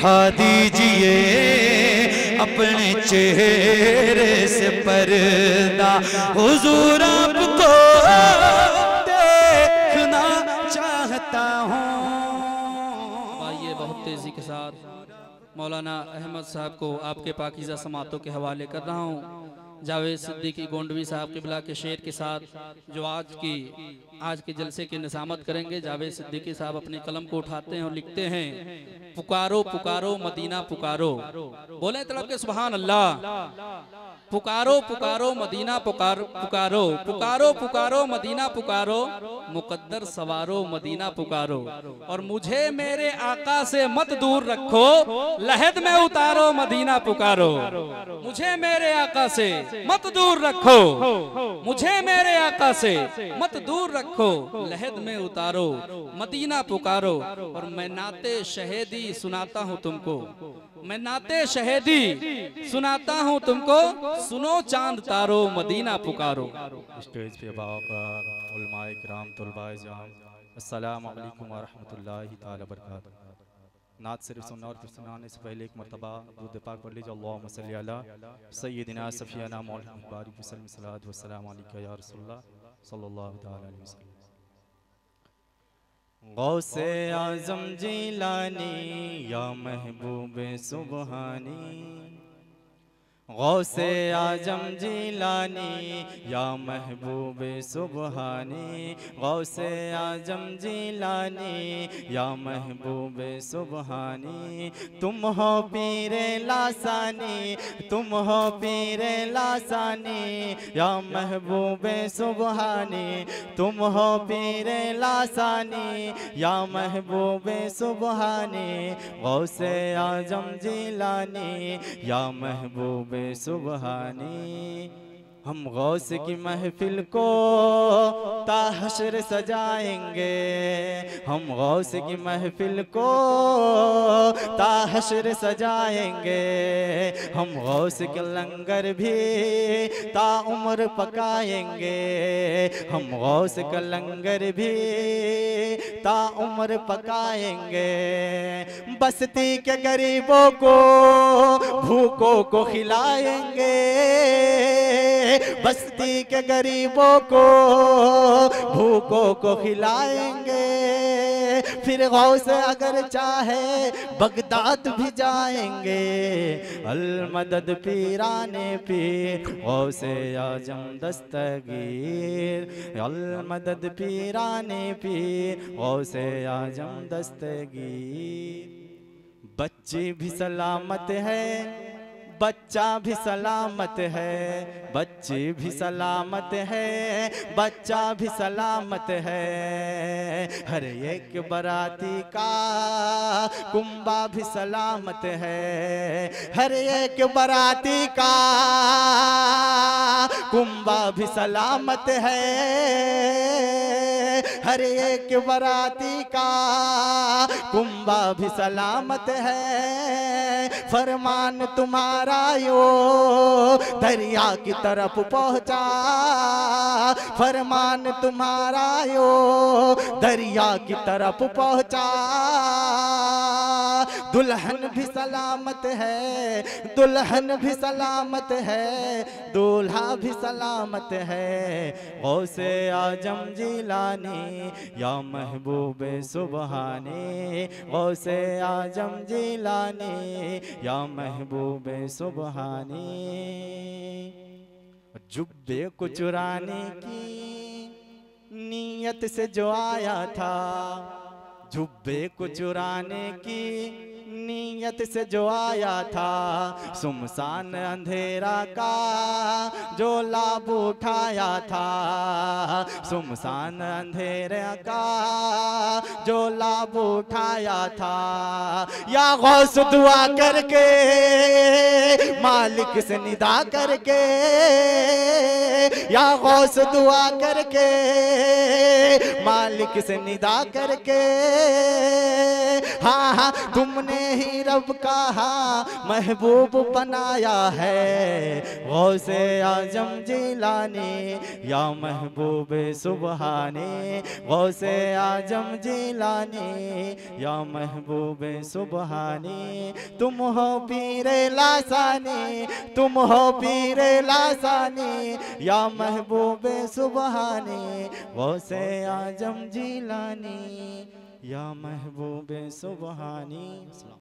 उठा दीजिए अपने चेहरे से पर्दा, हुजूर आपको देखना चाहता हूँ। आइए बहुत तेजी के साथ मौलाना अहमद साहब को आपके पाकीज़ा समातों के हवाले कर रहा हूँ। जावेद सिद्दीकी गोंडवी साहब किबला के शेर के साथ जो आज के जलसे की निज़ामत करेंगे। जावेद सिद्दीकी साहब अपनी कलम को उठाते हैं और लिखते हैं, पुकारो पुकारो मदीना पुकारो, बोले तड़प के सुभान अल्लाह। पुकारो पुकारो मदीना पुकारो, पुकारो पुकारो मदीना पुकारो, मुकद्दर सवारो मदीना पुकारो, और मुझे मेरे आका से मत दूर रखो, लहद में उतारो मदीना पुकारो। मुझे मेरे आका से मत दूर रखो, मुझे मेरे आका से मत दूर रखो, लहद में उतारो मदीना पुकारो। और मैं नाते शहीदी सुनाता हूँ तुमको, मैं नाते शहीदी सुनाता हूँ तुमको, सुनो चांद तारो मदीना पुकारो। स्टेज पे उलमाए किराम तुलबाए जाम, अस्सलामु अलैकुम व रहमतुल्लाहि ताला व बरकातहू। नात सिर्फ सुनना और फिर सुनाने से पहले एक मरतबा दुरूद पाक पढ़ लीजिए, अल्लाहुम्मा सल्ली अला सय्यिदिना सफियाना मौलाना बारिक वसल्लम सल्लल्लाहु वसल्लम अलैका या रसूलल्लाह सल्लल्लाहु तआला अलैहि वसल्लम। गौसे आज़म जिलानी या महबूबे सुबहानी, गौसे आजम जिलानी या महबूबे सुबहानी, गौसे आजम जिलानी या महबूबे सुबहानी। तुम हो पीरे लासानी, तुम हो पीरे लासानी या महबूबे सुबहानी, तुम हो पीरे लासानी या महबूबे सुबहानी। गौसे आजम जिलानी या महबूबे सुबहानी। हम गौस की महफिल को ताहशर सजाएंगे, हम गौस की महफिल को ताहशर सजाएंगे, हम गौस के लंगर भी ताउम्र पकाएंगे, हम गौस का लंगर भी ताउम्र पकाएंगे। बस्ती के गरीबों को भूखों को खिलाएंगे, बस्ती के गरीबों को भूखों को खिलाएंगे। फिर गौस अगर चाहे बगदाद भी जाएंगे, अल मदद पीराने पीर गौसे आजम दस्तगीर, अल मदद पीराने पीर गौसे आजम दस्तगीर। बच्चे भी सलामत है, बच्चा भी सलामत है, बच्चे भी सलामत है, बच्चा भी सलामत है। हर एक बराती का कुंबा भी सलामत है, हर एक बराती का कुंबा भी सलामत है, हर एक बराती का कुंबा भी सलामत है। फरमान तुम्हारा यो दरिया की तरफ पहुंचा, फरमान तुम्हारा यो दरिया की तरफ पहुंचा। दुल्हन भी सलामत है, दुल्हन भी सलामत है, दूल्हा भी सलामत है। गौसे आजम जिलानी या महबूबे सुबहानी, गौसे आजम जिलानी या महबूबे सुबहानी। जुब्बे को चुराने की नीयत से जो आया था, जुब्बे को चुराने की नीयत से जो आया था, सुमसान अंधेरा का जो लाभ उठाया था, सुमसान अंधेरा का जो लाभ उठाया था। या गौस दुआ करके मालिक से निदा करके, या गौस दुआ करके मालिक से निदा करके, हाँ हाँ तुमने ही रब कहा महबूब बनाया है। गौसे आजम जिलानी या महबूब सुबहानी, गौसे आजम जिलानी या महबूब सुबहानी। तुम हो पीरे लासानी, तुम हो पीरे लासानी या महबूब सुबहानी, गौसे आजम जिलानी या महबूब सुबहानी।